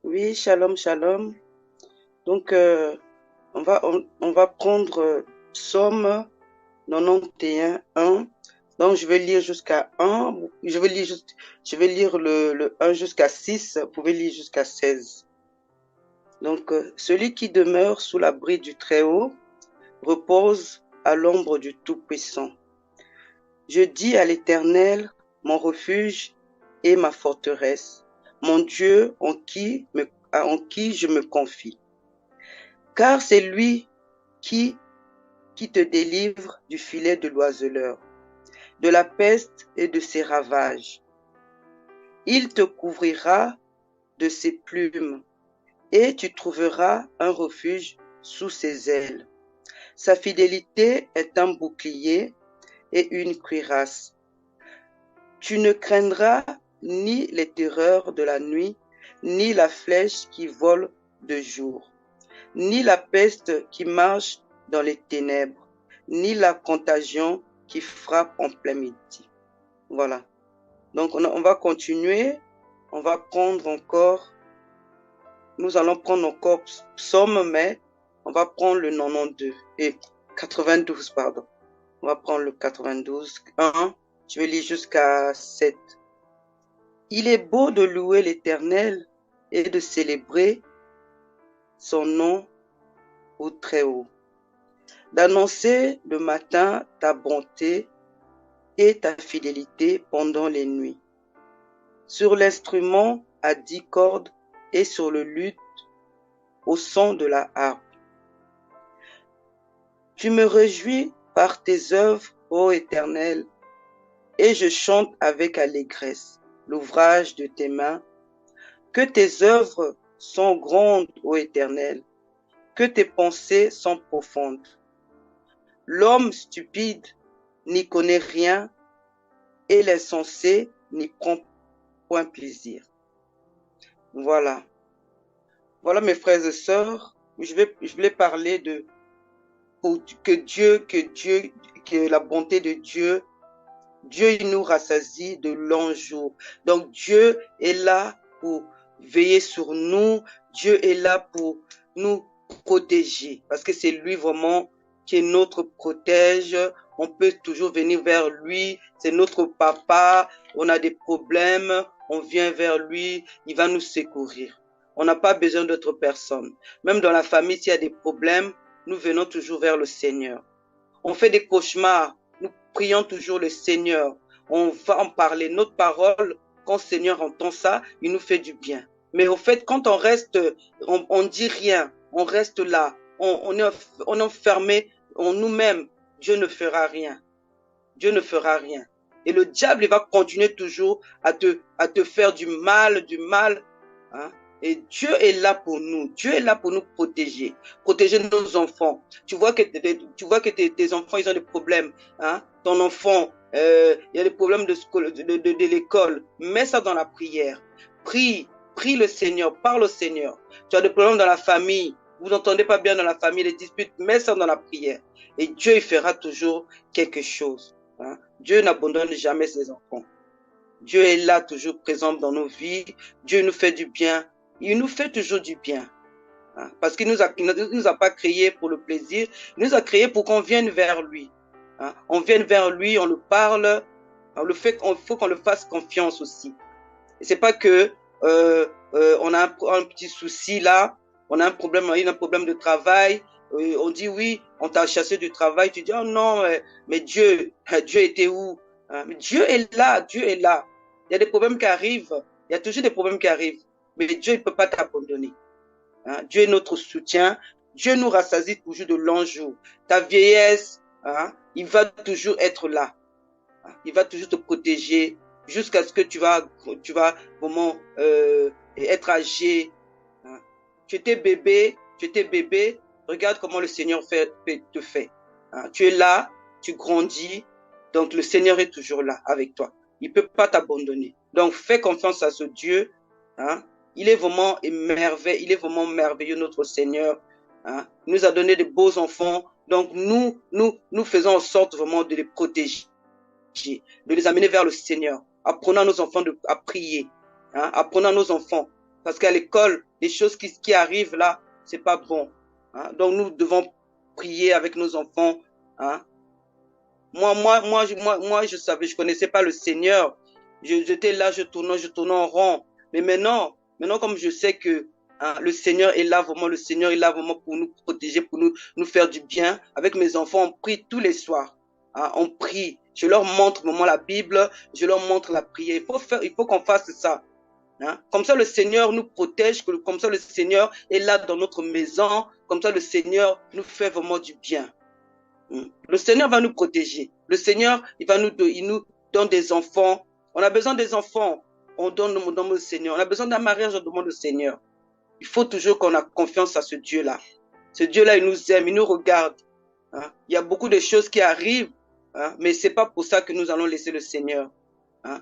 Oui, shalom, shalom. Donc, on va prendre Psaume 91, 1. Donc, je vais lire jusqu'à 1. Je vais lire le 1 jusqu'à 6. Vous pouvez lire jusqu'à 16. Donc, celui qui demeure sous l'abri du Très-Haut repose à l'ombre du Tout-Puissant. Je dis à l'Éternel, mon refuge et ma forteresse, mon Dieu en qui je me confie. Car c'est lui qui te délivre du filet de l'oiseleur, de la peste et de ses ravages. Il te couvrira de ses plumes et tu trouveras un refuge sous ses ailes. Sa fidélité est un bouclier et une cuirasse. Tu ne craindras ni les terreurs de la nuit, ni la flèche qui vole de jour, ni la peste qui marche dans les ténèbres, ni la contagion qui frappe en plein midi. Voilà. Donc, on va continuer. On va prendre encore, nous allons prendre encore Psaume, mais on va prendre le 92 et 92, pardon. On va prendre le 92, 1. Je vais lire jusqu'à 7. Il est beau de louer l'Éternel et de célébrer son nom au Très-Haut, d'annoncer le matin ta bonté et ta fidélité pendant les nuits. Sur l'instrument à 10 cordes et sur le luth au son de la harpe. Tu me réjouis par tes œuvres, ô Éternel, et je chante avec allégresse l'ouvrage de tes mains. Que tes œuvres sont grandes, ô Éternel, que tes pensées sont profondes. L'homme stupide n'y connaît rien et l'insensé n'y prend point plaisir. Voilà. Voilà mes frères et sœurs, je voulais parler de que la bonté de Dieu, Dieu il nous rassasie de longs jours. Donc Dieu est là pour veiller sur nous, Dieu est là pour nous protéger, parce que c'est lui vraiment qui est notre protège. On peut toujours venir vers lui, c'est notre papa, on a des problèmes, on vient vers lui, il va nous secourir. On n'a pas besoin d'autre personne. Même dans la famille, s'il y a des problèmes, nous venons toujours vers le Seigneur. On fait des cauchemars, nous prions toujours le Seigneur. On va en parler. Notre parole, quand le Seigneur entend ça, il nous fait du bien. Mais au fait, quand on reste, on dit rien, on reste là, on est enfermé en nous-mêmes, Dieu ne fera rien. Dieu ne fera rien. Et le diable, il va continuer toujours à te faire du mal, hein. Et Dieu est là pour nous. Dieu est là pour nous protéger. Protéger nos enfants. Tu vois que tes enfants, ils ont des problèmes. Hein? Ton enfant, il y a des problèmes de l'école. Mets ça dans la prière. Prie le Seigneur. Parle au Seigneur. Tu as des problèmes dans la famille. Vous n'entendez pas bien dans la famille, les disputes. Mets ça dans la prière. Et Dieu, il fera toujours quelque chose. Hein? Dieu n'abandonne jamais ses enfants. Dieu est là, toujours présent dans nos vies. Dieu nous fait du bien. Il nous fait toujours du bien. Hein? Parce qu'il ne nous a pas créés pour le plaisir. Il nous a créés pour qu'on vienne vers lui. Hein? On vienne vers lui, on le parle. Il faut qu'on le fasse confiance aussi. Et c'est pas que on a un petit souci là, on a un problème de travail. On dit oui, on t'a chassé du travail. Tu dis oh non, mais Dieu était où? Mais Dieu est là, Dieu est là. Il y a des problèmes qui arrivent, il y a toujours des problèmes qui arrivent, mais Dieu ne peut pas t'abandonner. Hein? Dieu est notre soutien. Dieu nous rassasie toujours de longs jours. Ta vieillesse, hein, il va toujours être là. Hein? Il va toujours te protéger jusqu'à ce que tu vas vraiment être âgé. Hein? Tu étais bébé, regarde comment le Seigneur te fait. Hein? Tu es là, tu grandis, donc le Seigneur est toujours là avec toi. Il ne peut pas t'abandonner. Donc fais confiance à ce Dieu. Hein? Il est vraiment merveilleux, notre Seigneur. Hein? Il nous a donné de beaux enfants. Donc nous faisons en sorte vraiment de les protéger, de les amener vers le Seigneur. Apprenons à nos enfants à prier. Hein? Apprenons à nos enfants Parce qu'à l'école, les choses qui arrivent là, c'est pas bon. Hein. Donc nous devons prier avec nos enfants. Hein. Moi, je savais, je connaissais pas le Seigneur. J'étais là, je tournais en rond. Mais maintenant, comme je sais que hein, le Seigneur est là, vraiment, le Seigneur est là vraiment pour nous protéger, pour nous faire du bien. Avec mes enfants, on prie tous les soirs. Hein, on prie. Je leur montre vraiment la Bible, je leur montre la prière. Il faut qu'on fasse ça. Hein. Comme ça, le Seigneur nous protège, comme ça, le Seigneur est là dans notre maison, comme ça, le Seigneur nous fait vraiment du bien. Le Seigneur va nous protéger. Le Seigneur, il nous donne des enfants. On a besoin des enfants. On donne au Seigneur. On a besoin d'un mariage, on demande au Seigneur. Il faut toujours qu'on ait confiance à ce Dieu-là. Ce Dieu-là, il nous aime, il nous regarde. Hein. Il y a beaucoup de choses qui arrivent, hein, mais c'est pas pour ça que nous allons laisser le Seigneur. Hein.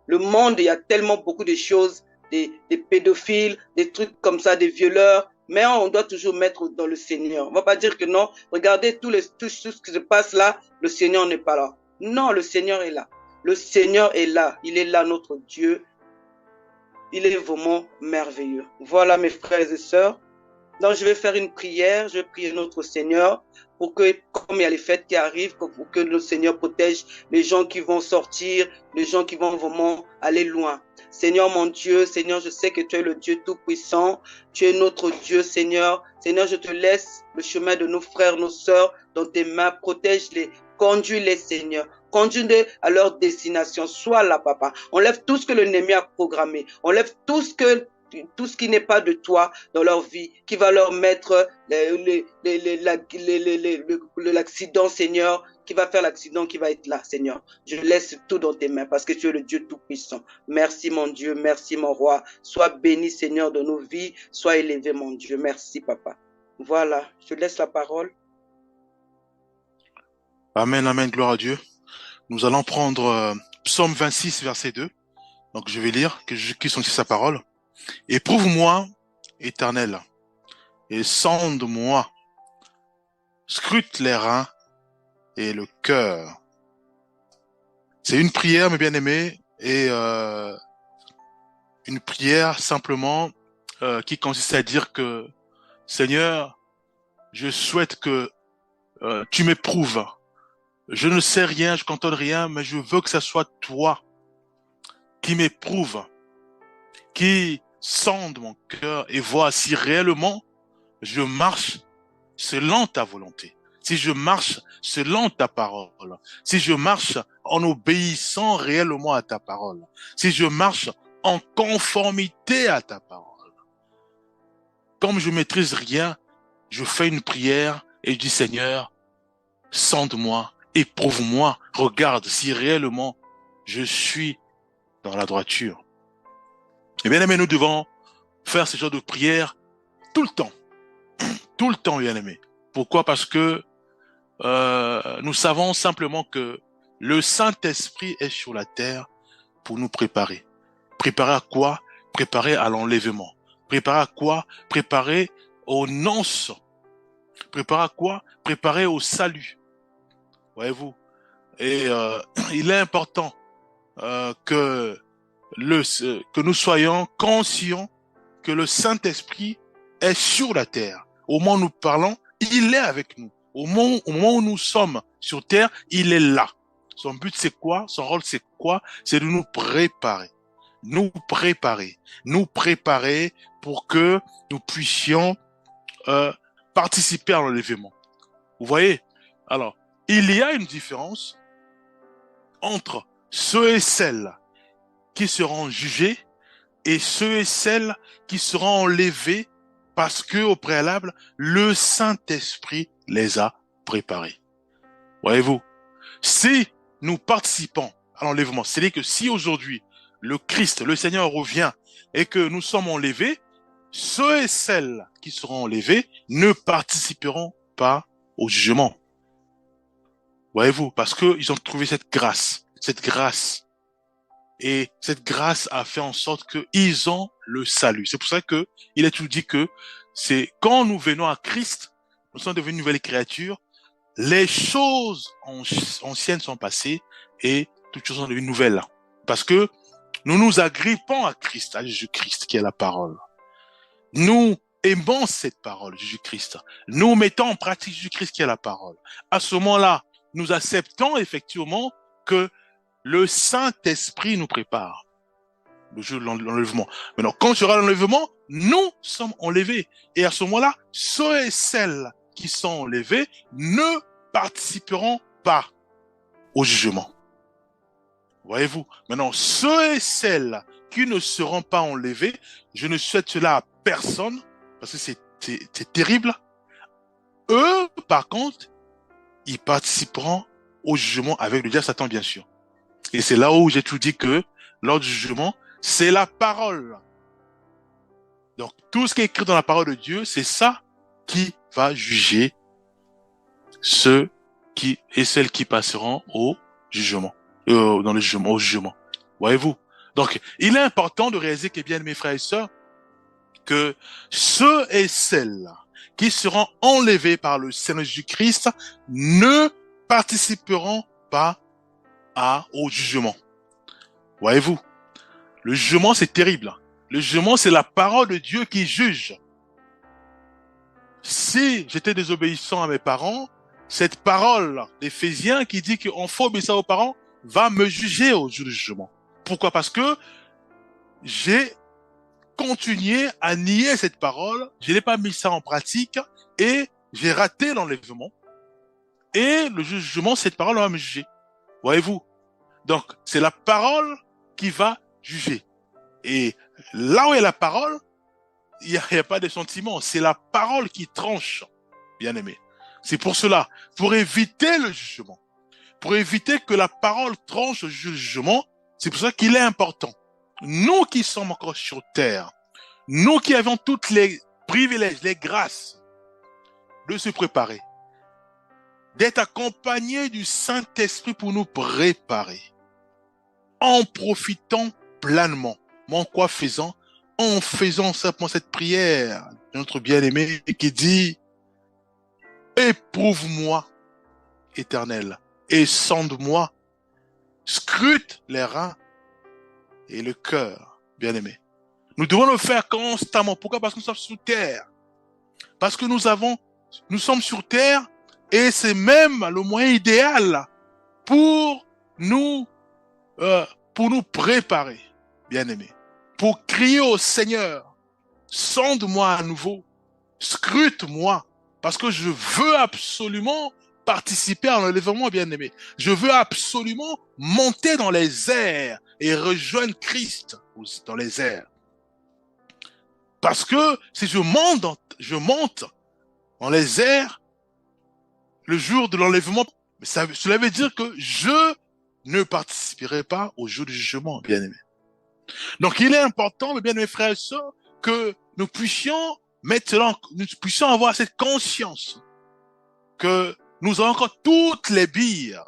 Le monde, il y a tellement beaucoup de choses, des pédophiles, des trucs comme ça, des violeurs, mais on doit toujours mettre dans le Seigneur. On ne va pas dire que non, regardez tout ce qui se passe là, le Seigneur n'est pas là. Non, le Seigneur est là. Le Seigneur est là. Il est là, notre Dieu. Il est vraiment merveilleux. Voilà, mes frères et sœurs. Donc, je vais faire une prière. Je vais prier notre Seigneur pour que, comme il y a les fêtes qui arrivent, pour que le Seigneur protège les gens qui vont sortir, les gens qui vont vraiment aller loin. Seigneur mon Dieu, Seigneur, je sais que tu es le Dieu Tout-Puissant. Tu es notre Dieu, Seigneur. Seigneur, je te laisse le chemin de nos frères, nos sœurs dans tes mains. Protège-les, conduis-les, Seigneur. Conduis-les à leur destination. Sois là, Papa. Enlève tout ce que l'ennemi a programmé. Enlève tout ce qui n'est pas de toi dans leur vie, qui va leur mettre l'accident, Seigneur, qui va faire l'accident, qui va être là, Seigneur. Je laisse tout dans tes mains parce que tu es le Dieu Tout-Puissant. Merci, mon Dieu. Merci, mon roi. Sois béni, Seigneur, de nos vies. Sois élevé, mon Dieu. Merci, Papa. Voilà, je laisse la parole. Amen, amen, gloire à Dieu. Nous allons prendre Psaume 26, verset 2. Donc je vais lire, qui sont sa parole. Éprouve-moi, Éternel, et sonde-moi, scrute les reins et le cœur. C'est une prière, mes bien-aimés, et une prière simplement qui consiste à dire que, Seigneur, je souhaite que tu m'éprouves. Je ne sais rien, je cantonne rien, mais je veux que ça soit toi qui m'éprouve, qui sonde mon cœur et voit si réellement je marche selon ta volonté, si je marche selon ta parole, si je marche en obéissant réellement à ta parole, si je marche en conformité à ta parole. Comme je maîtrise rien, je fais une prière et je dis Seigneur, sonde-moi, éprouve-moi, regarde si réellement je suis dans la droiture. Et bien aimé, nous devons faire ce genre de prière tout le temps, bien aimé. Pourquoi? Parce que nous savons simplement que le Saint-Esprit est sur la terre pour nous préparer. Préparer à quoi? Préparer à l'enlèvement. Préparer à quoi? Préparer aux noces. Préparer à quoi? Préparer au salut. Voyez-vous? Et il est important que nous soyons conscients que le Saint-Esprit est sur la terre. Au moment où nous parlons, il est avec nous. Au moment où nous sommes sur terre, il est là. Son but, c'est quoi? Son rôle, c'est quoi? C'est de nous préparer. Nous préparer pour que nous puissions participer à l'enlèvement. Vous voyez? Alors, il y a une différence entre ceux et celles qui seront jugés et ceux et celles qui seront enlevés parce que, au préalable, le Saint-Esprit les a préparés. Voyez-vous? Si nous participons à l'enlèvement, c'est-à-dire que si aujourd'hui, le Christ, le Seigneur revient et que nous sommes enlevés, ceux et celles qui seront enlevés ne participeront pas au jugement. Voyez-vous? Parce qu'ils ont trouvé cette grâce. Et cette grâce a fait en sorte qu'ils ont le salut. C'est pour ça que il est tout dit que c'est quand nous venons à Christ, nous sommes devenus une nouvelle créature, les choses anciennes sont passées et toutes choses sont devenues nouvelles. Parce que Nous nous agrippons à Christ, à Jésus-Christ qui est la parole. Nous aimons cette parole, Jésus-Christ. Nous mettons en pratique Jésus-Christ qui est la parole. À ce moment-là, nous acceptons effectivement que le Saint-Esprit nous prépare le jour de l'enlèvement. Maintenant, quand sera l'enlèvement, nous sommes enlevés. Et à ce moment-là, ceux et celles qui sont enlevés ne participeront pas au jugement. Voyez-vous? Maintenant, ceux et celles qui ne seront pas enlevés, je ne souhaite cela à personne, parce que c'est terrible. Eux, par contre, ils participeront au jugement avec le diable Satan, bien sûr. Et c'est là où j'ai tout dit que, lors du jugement, c'est la parole. Donc, tout ce qui est écrit dans la parole de Dieu, c'est ça qui va juger ceux qui et celles qui passeront au jugement, dans le jugement, au jugement. Voyez-vous? Donc, il est important de réaliser que, bien mes frères et sœurs, que ceux et celles qui seront enlevés par le Seigneur Jésus-Christ ne participeront pas au jugement. Voyez-vous? Le jugement, c'est terrible. Le jugement, c'est la parole de Dieu qui juge. Si j'étais désobéissant à mes parents, cette parole d'Éphésiens qui dit qu'on faut obéir aux parents va me juger au jour du jugement. Pourquoi? Parce que j'ai continué à nier cette parole, je n'ai pas mis ça en pratique et j'ai raté l'enlèvement. Et le jugement, cette parole va me juger. Voyez-vous? Donc, c'est la parole qui va juger. Et là où il y a la parole, il n'y a pas de sentiments. C'est la parole qui tranche, bien aimé. C'est pour cela, pour éviter le jugement, pour éviter que la parole tranche le jugement, c'est pour ça qu'il est important. Nous qui sommes encore sur terre, nous qui avons toutes les privilèges, les grâces de se préparer, d'être accompagnés du Saint-Esprit pour nous préparer, en profitant pleinement. En quoi faisant? En faisant simplement cette prière de notre bien-aimé qui dit « Éprouve-moi, Éternel, et sonde-moi, scrute les reins et le cœur, bien-aimé. » Nous devons le faire constamment. Pourquoi? Parce que nous sommes sur terre. Parce que nous sommes sur terre et c'est même le moyen idéal pour nous préparer, bien-aimés. Pour crier au Seigneur, sonde-moi à nouveau, scrute-moi, parce que je veux absolument participer à l'enlèvement, bien-aimé. Je veux absolument monter dans les airs et rejoindre Christ dans les airs. Parce que si je monte dans les airs, le jour de l'enlèvement, cela veut dire que je ne participerai pas au jour du jugement, bien-aimé. Donc, il est important, bien mes frères et sœurs, que nous puissions avoir cette conscience que nous avons encore toutes les billes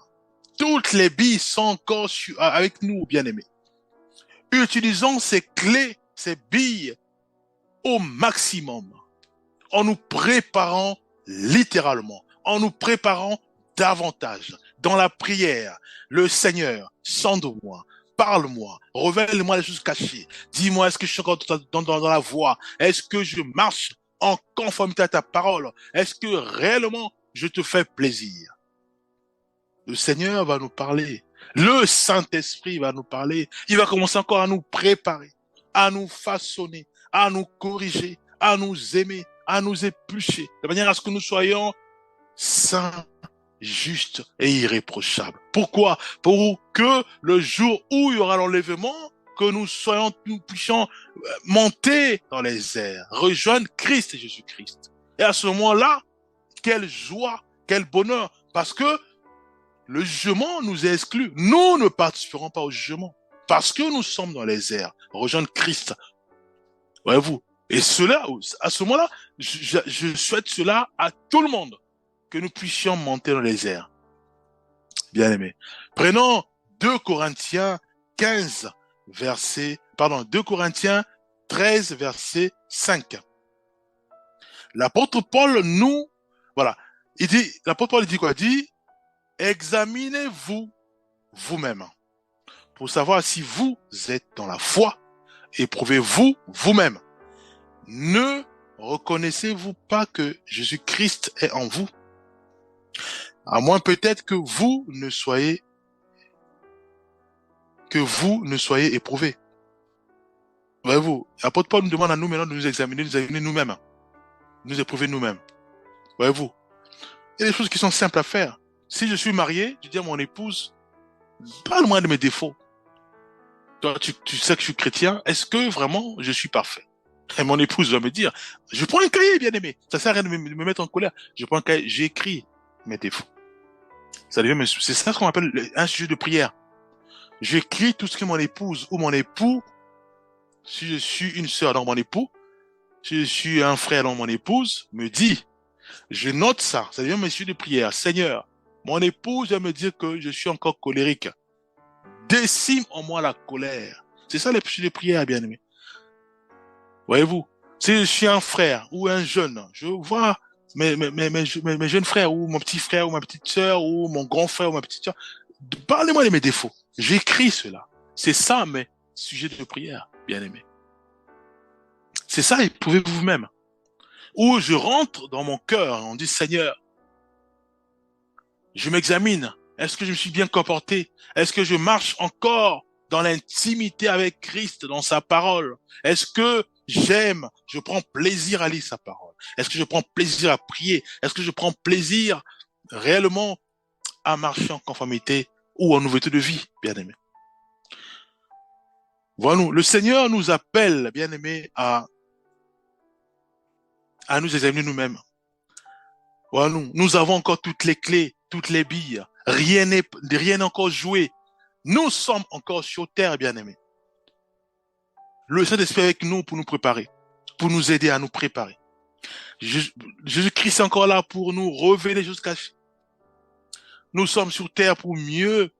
sont encore avec nous, bien-aimés. Utilisons ces clés, ces billes au maximum, en nous préparant littéralement, en nous préparant davantage dans la prière. Le Seigneur, sonde-moi, parle-moi, révèle-moi les choses cachées. Dis-moi, est-ce que je suis encore dans la voie? Est-ce que je marche en conformité à ta parole? Est-ce que réellement je te fais plaisir? Le Seigneur va nous parler. Le Saint-Esprit va nous parler. Il va commencer encore à nous préparer, à nous façonner, à nous corriger, à nous aimer, à nous éplucher, de manière à ce que nous soyons saints, justes et irréprochables. Pourquoi? Pour que le jour où il y aura l'enlèvement, que nous puissions monter dans les airs, rejoindre Christ et Jésus-Christ. Et à ce moment-là, quelle joie, quel bonheur, parce que le jugement nous est exclu. Nous ne participerons pas au jugement, parce que nous sommes dans les airs, rejoindre Christ. Voyez-vous? Et cela, à ce moment-là, je souhaite cela à tout le monde, que nous puissions monter dans les airs. Bien aimé. Prenons 2 Corinthiens 13, verset 5. L'apôtre Paul l'apôtre Paul dit quoi? Il dit, examinez-vous vous-même pour savoir si vous êtes dans la foi. Éprouvez-vous vous-même. Ne reconnaissez-vous pas que Jésus-Christ est en vous? À moins peut-être que vous ne soyez éprouvés. Voyez-vous, l'apôtre Paul nous demande à nous maintenant de nous examiner nous-mêmes, nous éprouver nous-mêmes. Voyez-vous, il y a des choses qui sont simples à faire. Si je suis marié, je dis à mon épouse, parle-moi de mes défauts. Toi, tu sais que je suis chrétien, est-ce que vraiment je suis parfait? Et mon épouse va me dire, je prends un cahier, bien aimé. Ça sert à rien de me mettre en colère. Je prends un cahier, j'écris mes défauts. C'est ça ce qu'on appelle un sujet de prière. J'écris tout ce que mon épouse ou mon époux, si je suis une sœur dans mon époux, si je suis un frère dans mon épouse, me dit, je note ça. Ça devient mes sujets de prière. Seigneur, mon épouse va me dire que je suis encore colérique. Décime en moi la colère. C'est ça les sujets de prière, bien aimé. Voyez-vous, si je suis un frère ou un jeune, je vois mes jeunes frères ou mon petit frère ou ma petite sœur ou mon grand frère ou ma petite sœur, parlez-moi de mes défauts. J'écris cela. C'est ça mes sujets de prière, bien aimé. C'est ça, éprouvez-vous vous-même. Ou je rentre dans mon cœur, on dit Seigneur, je m'examine. Est-ce que je me suis bien comporté? Est-ce que je marche encore dans l'intimité avec Christ, dans sa parole? Est-ce que je prends plaisir à lire sa parole? Est-ce que je prends plaisir à prier? Est-ce que je prends plaisir réellement à marcher en conformité ou en nouveauté de vie, bien-aimé? Voilà, le Seigneur nous appelle, bien-aimé, à nous examiner nous-mêmes. Voilà, nous avons encore toutes les clés, toutes les billes. Rien n'est encore joué. Nous sommes encore sur terre, bien-aimés. Le Saint-Esprit est avec nous pour nous préparer, pour nous aider à nous préparer. Jésus-Christ est encore là pour nous révéler les choses cachées. Nous sommes sur terre pour mieux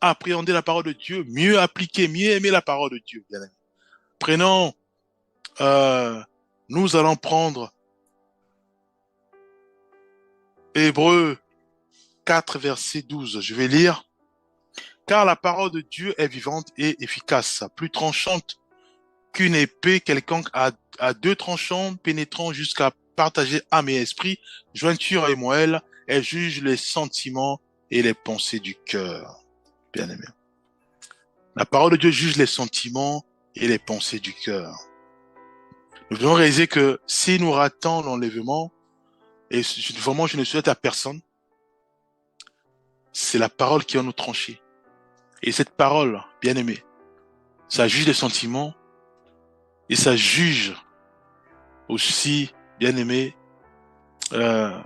appréhender la parole de Dieu, mieux appliquer, mieux aimer la parole de Dieu, bien-aimés. Prenons, nous allons prendre Hébreux 4, verset 12. Je vais lire. Car la parole de Dieu est vivante et efficace, plus tranchante qu'une épée quelconque à deux tranchants, pénétrant jusqu'à partager âme et esprit, jointure et moelle, elle juge les sentiments et les pensées du cœur. Bien aimé. La parole de Dieu juge les sentiments et les pensées du cœur. Nous devons réaliser que si nous ratons l'enlèvement, et vraiment je ne souhaite à personne, c'est la parole qui va nous trancher. Et cette parole, bien aimée, ça juge les sentiments et ça juge aussi, bien aimé, les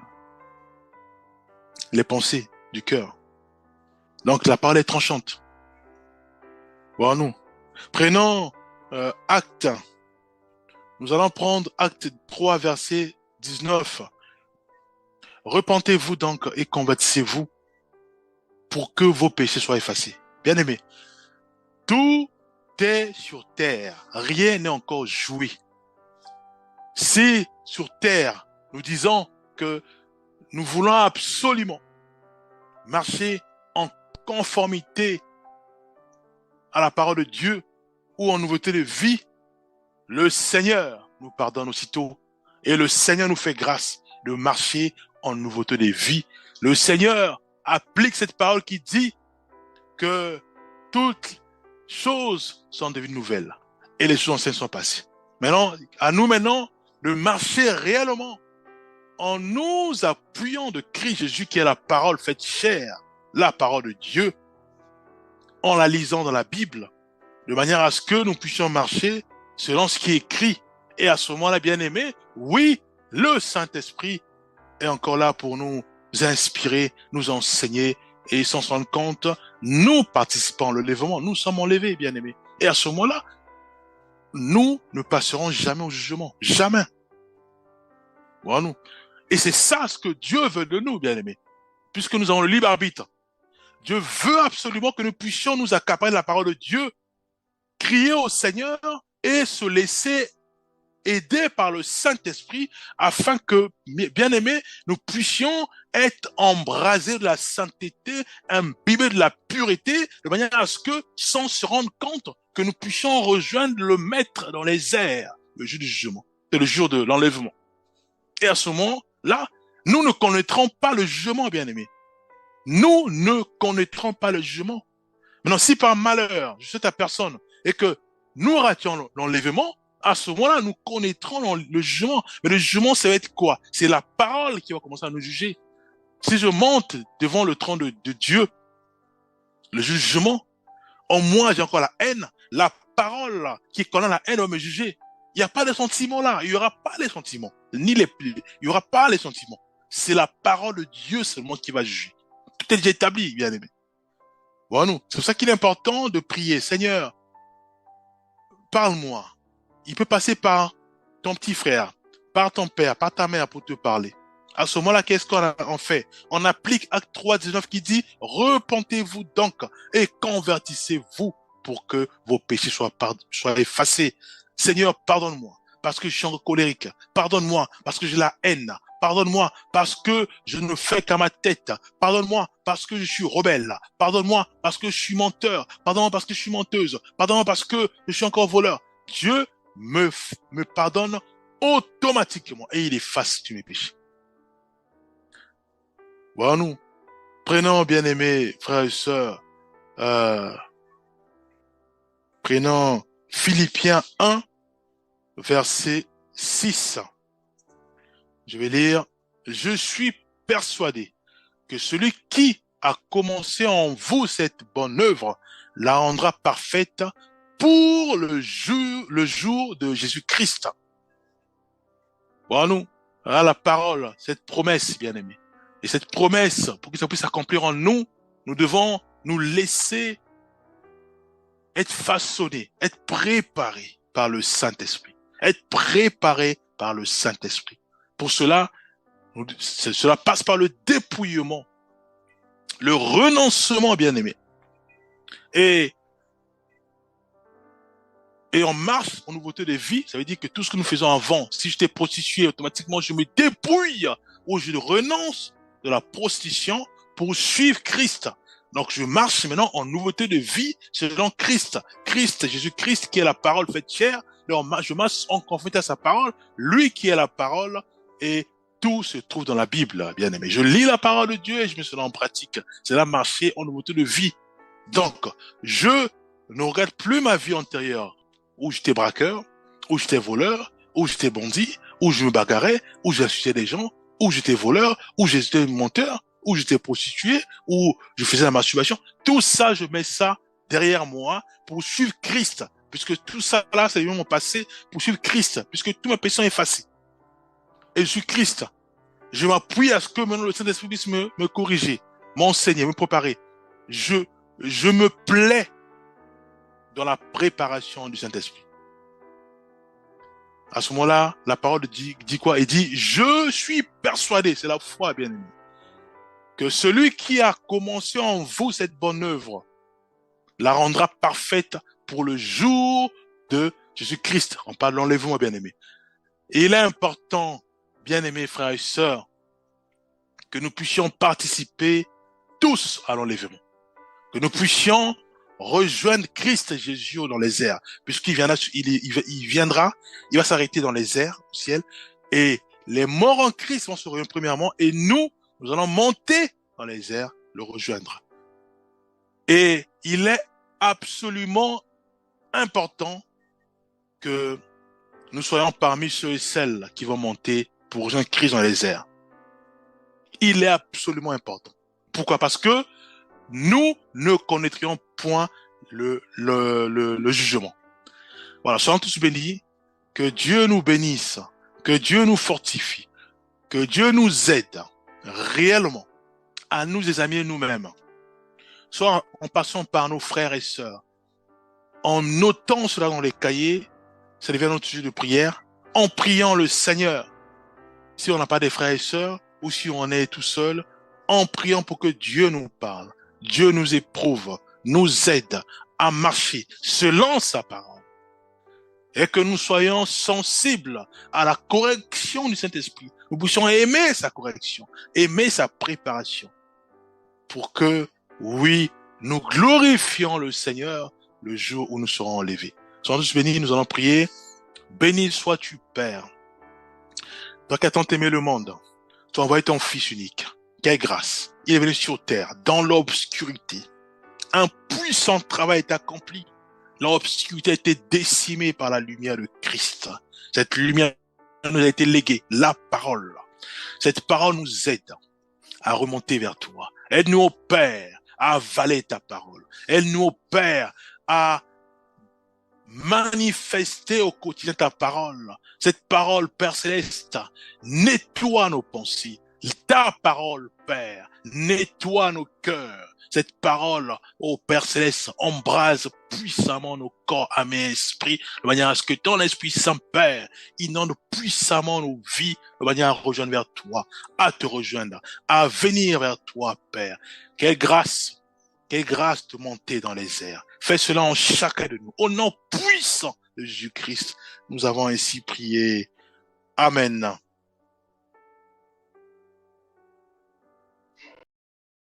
pensées du cœur. Donc la parole est tranchante. Voilà, nous. Prenons Acte. Nous allons prendre Acte 3, verset 19. Repentez-vous donc et convertissez-vous pour que vos péchés soient effacés. Bien aimé, tout est sur terre. Rien n'est encore joué. Si sur terre, nous disons que nous voulons absolument marcher en conformité à la parole de Dieu ou en nouveauté de vie, le Seigneur nous pardonne aussitôt et le Seigneur nous fait grâce de marcher en nouveauté de vie. Le Seigneur applique cette parole qui dit que toutes choses sont devenues nouvelles et les choses anciennes sont passées. Maintenant, à nous maintenant de marcher réellement en nous appuyant de Christ Jésus qui est la parole faite chair, la parole de Dieu, en la lisant dans la Bible, de manière à ce que nous puissions marcher selon ce qui est écrit. Et à ce moment-là, bien aimé, oui, le Saint-Esprit est encore là pour nous inspirer, nous enseigner, et sans se rendre compte, nous participons à l'enlèvement, nous sommes enlevés, bien aimés. Et à ce moment-là, nous ne passerons jamais au jugement, jamais. Voilà, nous. Et c'est ça ce que Dieu veut de nous, bien aimés, puisque nous avons le libre arbitre. Dieu veut absolument que nous puissions nous accaparer de la parole de Dieu, crier au Seigneur et se laisser aider par le Saint-Esprit afin que, bien aimés, nous puissions être embrasés de la sainteté, imbibés de la pureté, de manière à ce que, sans se rendre compte, que nous puissions rejoindre le Maître dans les airs, le jour du jugement, c'est le jour de l'enlèvement. Et à ce moment-là, nous ne connaîtrons pas le jugement, bien-aimés. Nous ne connaîtrons pas le jugement. Maintenant, si par malheur, je suis ta personne, et que nous rations l'enlèvement, à ce moment-là, nous connaîtrons le jugement. Mais le jugement, ça va être quoi? C'est la parole qui va commencer à nous juger. Si je monte devant le trône de Dieu, le jugement, en moi, j'ai encore la haine. La parole qui connaît la haine va me juger. Il n'y a pas de sentiments là. Il n'y aura pas les sentiments. Il n'y aura pas les sentiments. C'est la parole de Dieu seulement qui va juger. Tout est déjà établi, bien aimé. Voilà, c'est pour ça qu'il est important de prier. Seigneur, parle-moi. Il peut passer par ton petit frère, par ton père, par ta mère pour te parler. À ce moment-là, qu'est-ce qu'on fait? On applique Acte 3, 19 qui dit « Repentez-vous donc et convertissez-vous pour que vos péchés soient effacés. Seigneur, pardonne-moi parce que je suis colérique. Pardonne-moi parce que j'ai la haine. Pardonne-moi parce que je ne fais qu'à ma tête. Pardonne-moi parce que je suis rebelle. Pardonne-moi parce que je suis menteur. Pardonne-moi parce que je suis menteuse. Pardonne-moi parce que je suis encore voleur. » Dieu me pardonne automatiquement et il efface tous mes péchés. Voilà, nous prenons, bien-aimés frères et sœurs, prenons Philippiens 1, verset 6. Je vais lire. Je suis persuadé que celui qui a commencé en vous cette bonne œuvre la rendra parfaite pour le jour de Jésus-Christ. Voilà, nous, voilà la parole, cette promesse, bien-aimés. Et cette promesse, pour que ça puisse s'accomplir en nous, nous devons nous laisser être façonnés, être préparés par le Saint-Esprit. Être préparés par le Saint-Esprit. Pour cela, cela passe par le dépouillement, le renoncement, bien-aimé. Et on marche en nouveauté de vie, ça veut dire que tout ce que nous faisons avant, si j'étais prostitué, automatiquement je me dépouille ou je renonce de la prostitution pour suivre Christ. Donc je marche maintenant en nouveauté de vie selon Christ. Christ, Jésus-Christ qui est la parole faite chair, je marche en conformité à sa parole, lui qui est la parole, et tout se trouve dans la Bible, bien aimé. Je lis la parole de Dieu et je mets cela en pratique. C'est là marcher en nouveauté de vie. Donc, je ne regrette plus ma vie antérieure, où j'étais braqueur, où j'étais voleur, où j'étais bandit, où je me bagarrais, où j'insultais des gens, où j'étais voleur, où j'étais menteur, où j'étais prostitué, où je faisais la masturbation. Tout ça, je mets ça derrière moi pour suivre Christ. Puisque tout ça, là, c'est mon passé pour suivre Christ. Puisque tout ma péché est effacé. Et je suis Christ. Je m'appuie à ce que maintenant le Saint-Esprit puisse me corriger, m'enseigner, me préparer. Je me plais dans la préparation du Saint-Esprit. À ce moment-là, la parole dit quoi? Il dit, je suis persuadé, c'est la foi, bien aimé, que celui qui a commencé en vous cette bonne œuvre la rendra parfaite pour le jour de Jésus-Christ. On parle de l'enlèvement, bien aimé. Et il est important, bien aimés frères et sœurs, que nous puissions participer tous à l'enlèvement. Que nous puissions rejoindre Christ Jésus dans les airs, puisqu'il viendra, il va s'arrêter dans les airs, au ciel, et les morts en Christ vont se réunir premièrement, et nous allons monter dans les airs, le rejoindre. Et il est absolument important que nous soyons parmi ceux et celles qui vont monter pour rejoindre Christ dans les airs. Il est absolument important. Pourquoi? Parce que nous ne connaîtrions point le jugement. Voilà, soyons tous bénis, que Dieu nous bénisse, que Dieu nous fortifie, que Dieu nous aide réellement à nous examiner nous-mêmes, soit en passant par nos frères et sœurs, en notant cela dans les cahiers, ça devient notre sujet de prière, en priant le Seigneur, si on n'a pas des frères et sœurs, ou si on est tout seul, en priant pour que Dieu nous parle, Dieu nous éprouve, nous aide à marcher selon sa parole. Et que nous soyons sensibles à la correction du Saint-Esprit nous puissions aimer sa correction, aimer sa préparation, pour que, oui, nous glorifions le Seigneur le jour où nous serons enlevés. Soyons tous bénis, nous allons prier. Béni sois-tu, Père. Toi qui as tant aimé le monde, tu as envoyé ton Fils unique. Quelle grâce. Il est venu sur terre, dans l'obscurité. Un puissant travail est accompli. L'obscurité a été décimée par la lumière de Christ. Cette lumière nous a été léguée, la parole. Cette parole nous aide à remonter vers toi. Aide-nous, ô Père, à avaler ta parole. Aide-nous, ô Père, à manifester au quotidien ta parole. Cette parole, Père Céleste, nettoie nos pensées. Ta parole, Père, nettoie nos cœurs. Cette parole, ô Père Céleste, embrase puissamment nos corps, âmes et esprits, de manière à ce que ton Esprit Saint, Père, inonde puissamment nos vies, de manière à rejoindre vers toi, à te rejoindre, à venir vers toi, Père. Quelle grâce de monter dans les airs. Fais cela en chacun de nous. Au nom puissant de Jésus-Christ, nous avons ainsi prié. Amen.